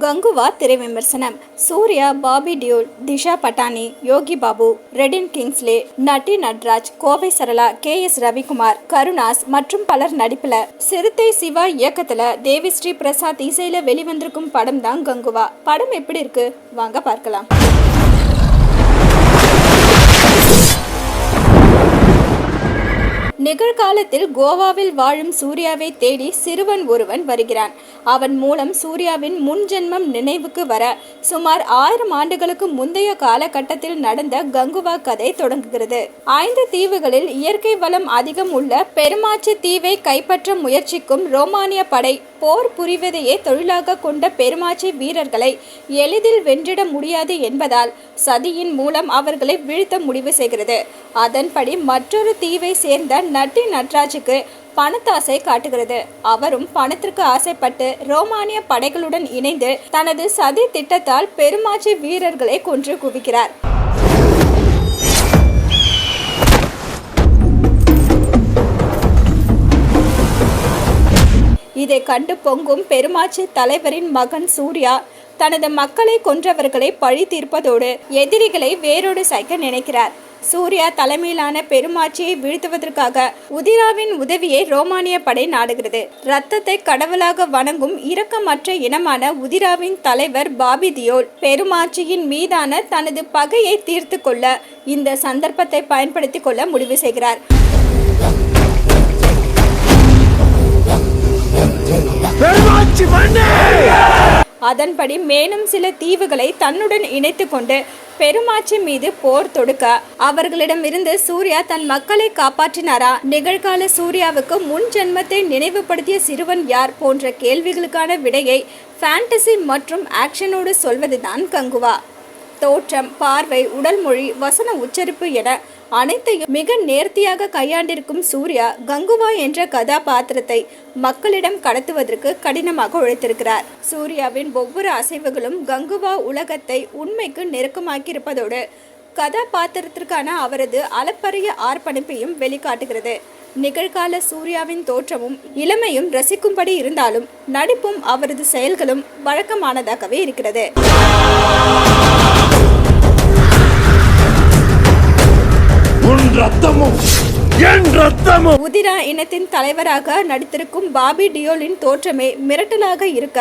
கங்குவா திரை விமர்சனம். Surya, Bobby Deol, Disha Pathani, Yogi Babu, Redin Kingsley, நட்டி Natraj, Kovai Sarala, KS Ravikumar, Karunas மற்றும் பலர் நடிப்புல சிறுத்தை சிவா இயக்கத்துல தேவிஸ்ரீ பிரசாத் இசையில வெளிவந்திருக்கும் படம் தான் கங்குவா. படம் எப்படி இருக்கு வாங்க பார்க்கலாம். நிகழ்காலத்தில் கோவாவில் வாழும் சூர்யாவை தேடி சிறுவன் ஒருவன் வருகிறான். அவன் மூலம் சூர்யாவின் முன்ஜென்மம் நினைவுக்கு வர சுமார் 1000 ஆண்டுகளுக்கு முந்தைய காலகட்டத்தில் நடந்த கங்குவா கதை தொடங்குகிறது. 5 தீவுகளில் இயற்கை வளம் அதிகம் உள்ள பெருமாச்சி தீவை கைப்பற்ற முயற்சிக்கும் ரோமானிய படை போர் புரிவதையே தொழிலாக கொண்ட பெருமாச்சி வீரர்களை எளிதில் வென்றிட முடியாது என்பதால் சதியின் மூலம் அவர்களை வீழ்த்த முடிவு செய்கிறது. அதன்படி மற்றொரு தீவை சேர்ந்த நட்டி நட்ராஜுக்கு பணத்தாசை காட்டுகிறது. அவரும் பணத்திற்கு ஆசைப்பட்டு ரோமானிய படைகளுடன் இணைந்து தனது சதி திட்டத்தால் பெருமாச்சி வீரர்களை கொன்று குவிக்கிறார். இதை கண்டு பொங்கும் பெருமாச்சி தலைவரின் மகன் சூர்யா தனது மக்களை கொன்றவர்களை பழி தீர்ப்பதோடு எதிரிகளை வேரோடு சாய்க்க நினைக்கிறார். சூர்யா தலைமையிலான பெருமாச்சியை வீழ்த்துவதற்காக உதிராவின் உதவியை ரோமானிய படை நாடுகிறது. ரத்தத்தை கடவுளாக வணங்கும் இரக்கமற்ற இனமான உதிராவின் தலைவர் பாபி தியோல் பெருமாச்சியின் மீதான தனது பகையை தீர்த்து கொள்ள இந்த சந்தர்ப்பத்தை பயன்படுத்தி கொள்ள முடிவு செய்கிறார். அதன்படி மேலும் சில தீவுகளை தன்னுடன் இணைத்து கொண்டு பெருமாச்சி மீது போர் தொடுக்க அவர்களிடமிருந்து சூர்யா தன் மக்களை காப்பாற்றினாரா, நிகழ்கால சூர்யாவுக்கு முன் ஜென்மத்தை நினைவுபடுத்திய சிறுவன் யார் போன்ற கேள்விகளுக்கான விடையை ஃபேண்டசி மற்றும் ஆக்ஷனோடு சொல்வதுதான் கங்குவா. தோற்றம், பார்வை, உடல் மொழி, வசன உச்சரிப்பு என அனைத்தையும் மிக நேர்த்தியாக கையாண்டிருக்கும் சூர்யா கங்குவா என்ற கதாபாத்திரத்தை மக்களிடம் கடத்துவதற்கு கடினமாக உழைத்திருக்கிறார். சூர்யாவின் ஒவ்வொரு அசைவுகளும் கங்குவா உலகத்தை உண்மைக்கு நெருக்கமாக்கியிருப்பதோடு கதாபாத்திரத்திற்கான அவரது அளப்பரிய அர்ப்பணிப்பையும் வெளிக்காட்டுகிறது. நிகழ்கால சூர்யாவின் தோற்றமும் இளமையும் ரசிக்கும்படி இருந்தாலும் நடிப்பும் அவரது செயல்களும் வழக்கமானதாகவே இருக்கிறது. உதிரா இனத்தின் தலைவராக நடித்திருக்கும் பாபி டியோலின் தோற்றமே மிரட்டலாக இருக்க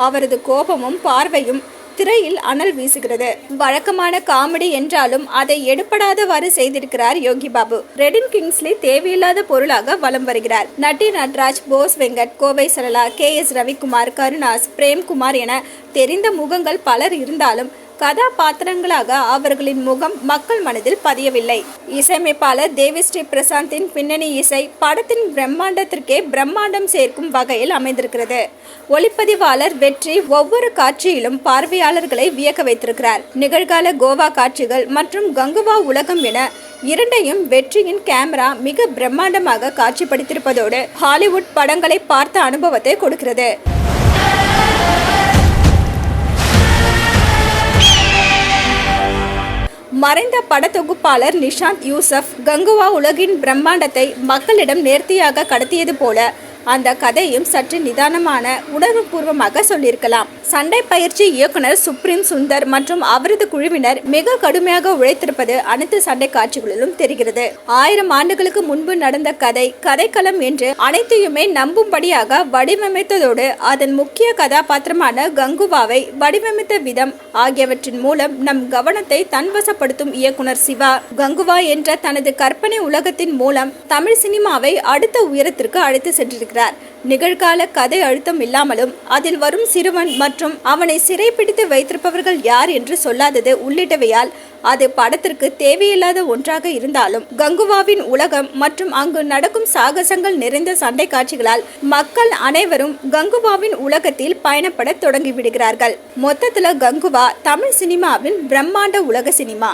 அவரது கோபமும் பார்வையும் திரையில் அனல் வீசுகிறது. வழக்கமான காமெடி என்றாலும் அதை எடுப்படாதவாறு செய்திருக்கிறார் யோகி பாபு. ரெடின் கிங்ஸ்லே தேவையில்லாத பொருளாக வலம் வருகிறார். நட்டி நட்ராஜ், போஸ் வெங்கட், கோவை சரளா, KS ரவிக்குமார், கருணாஸ், பிரேம்குமார் என தெரிந்த முகங்கள் பலர் இருந்தாலும் கதாபாத்திரங்களாக அவர்களின் முகம் மக்கள் மனதில் பதியவில்லை. இசையமைப்பாளர் தேவிஸ்ரீ பிரசாத்தின் பின்னணி இசை படத்தின் பிரம்மாண்டத்திற்கே பிரம்மாண்டம் சேர்க்கும் வகையில் அமைந்திருக்கிறது. ஒளிப்பதிவாளர் வெற்றி ஒவ்வொரு காட்சியிலும் பார்வையாளர்களை வியக்க வைத்திருக்கிறார். நிகழ்கால கோவா காட்சிகள் மற்றும் கங்குவா உலகம் என இரண்டையும் வெற்றியின் கேமரா மிக பிரம்மாண்டமாக காட்சிப்படுத்தியிருப்பதோடு ஹாலிவுட் படங்களை பார்த்த அனுபவத்தை கொடுக்கிறது. மறைந்த படத்தொகுப்பாளர் நிஷாந்த் யூசப் கங்குவா உலகின் பிரம்மாண்டத்தை மக்களிடம் நேர்த்தியாக கடத்தியது போல அந்த கதையும் சற்று நிதானமான உணர்வுபூர்வமாக சொல்லியிருக்கலாம். சண்டை பயிற்சி இயக்குனர் சுப்ரீம் சுந்தர் மற்றும் அவரது குழுவினர் மிக கடுமையாக உழைத்திருப்பது அனைத்து சண்டை காட்சிகளிலும் தெரிகிறது. 1000 ஆண்டுகளுக்கு முன்பு நடந்த கதைக்களம் என்று அனைத்தையுமே நம்பும்படியாக வடிவமைத்ததோடு அதன் முக்கிய கதாபாத்திரமான கங்குவாவை வடிவமைத்த விதம் ஆகியவற்றின் மூலம் நம் கவனத்தை தன்வசப்படுத்தும் இயக்குனர் சிவா கங்குவா என்ற தனது கற்பனை உலகத்தின் மூலம் தமிழ் சினிமாவை அடுத்த உயரத்திற்கு அழைத்து சென்றிருக்கிறார். நிகழ்கால கதை அழுத்தம் இல்லாமலும் அதில் வரும் சிறுவன் மற்றும் அவனை சிறைப்பிடித்து வைத்திருப்பவர்கள் யார் என்று சொல்லாதது உள்ளிட்டவையால் அது படத்திற்கு தேவையில்லாத ஒன்றாக இருந்தாலும் கங்குவாவின் உலகம் மற்றும் அங்கு நடக்கும் சாகசங்கள் நிறைந்த சண்டை காட்சிகளால் மக்கள் அனைவரும் கங்குவாவின் உலகத்தில் பயணப்பட தொடங்கிவிடுகிறார்கள். மொத்தத்துல கங்குவா தமிழ் சினிமாவின் பிரம்மாண்ட உலக சினிமா.